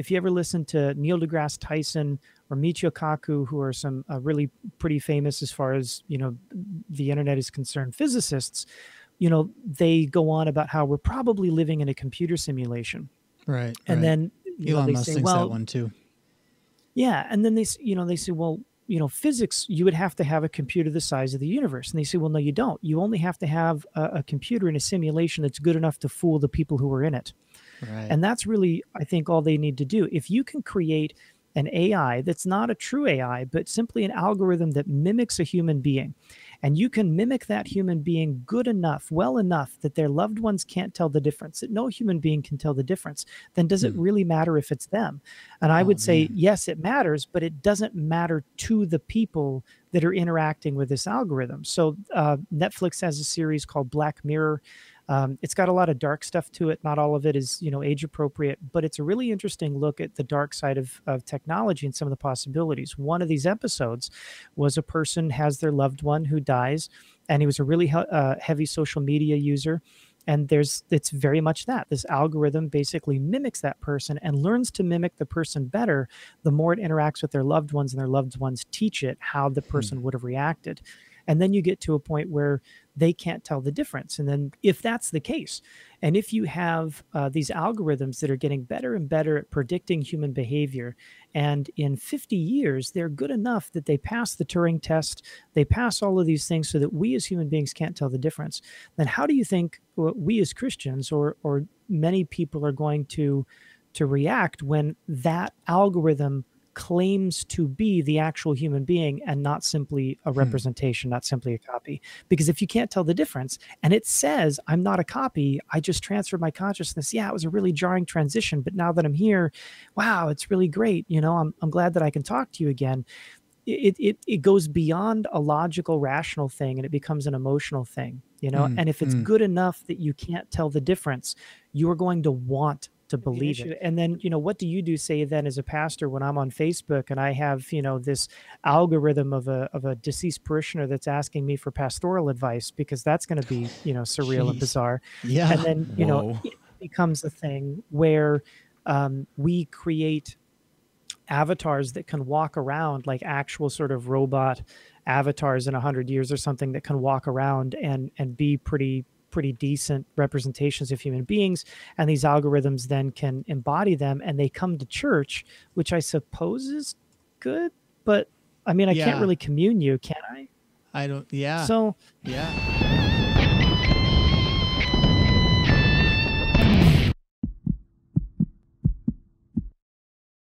if you ever listen to Neil deGrasse Tyson or Michio Kaku, who are some really pretty famous as far as, the internet is concerned, physicists, they go on about how we're probably living in a computer simulation. Right. And then, Elon they Musk say, thinks well, that one too. yeah. And then they say, well, physics, you would have to have a computer the size of the universe. And they say, well, no, you don't. You only have to have a computer in a simulation that's good enough to fool the people who are in it. Right. And that's really, I think, all they need to do. If you can create an AI that's not a true AI, but simply an algorithm that mimics a human being, and you can mimic that human being good enough, well enough that their loved ones can't tell the difference, that no human being can tell the difference, then does it really matter if it's them? And I would say, yes, it matters, but it doesn't matter to the people that are interacting with this algorithm. So Netflix has a series called Black Mirror. It's got a lot of dark stuff to it. Not all of it is, age appropriate, but it's a really interesting look at the dark side of technology and some of the possibilities. One of these episodes was a person has their loved one who dies, and he was a really heavy social media user. And it's very much that this algorithm basically mimics that person and learns to mimic the person better the more it interacts with their loved ones, and their loved ones teach it how the person would have reacted. And then you get to a point where they can't tell the difference. And then if that's the case, and if you have these algorithms that are getting better and better at predicting human behavior, and in 50 years, they're good enough that they pass the Turing test, they pass all of these things so that we as human beings can't tell the difference, then how do you think we as Christians or many people are going to react when that algorithm claims to be the actual human being and not simply a representation, not simply a copy? Because if you can't tell the difference, and it says, I'm not a copy, I just transferred my consciousness. Yeah, it was a really jarring transition, but now that I'm here, wow, it's really great. I'm glad that I can talk to you again. It goes beyond a logical, rational thing, and it becomes an emotional thing, and if it's good enough that you can't tell the difference, you're going to want to believe it. And then, what do you do, say then, as a pastor, when I'm on Facebook and I have, this algorithm of a deceased parishioner that's asking me for pastoral advice, because that's going to be, surreal and bizarre. Yeah. And then, it becomes a thing where we create avatars that can walk around like actual sort of robot avatars in 100 years or something, that can walk around and be pretty decent representations of human beings, and these algorithms then can embody them, and they come to church, which I suppose is good, but I mean, I can't really commune you, can I? I don't. Yeah. So yeah.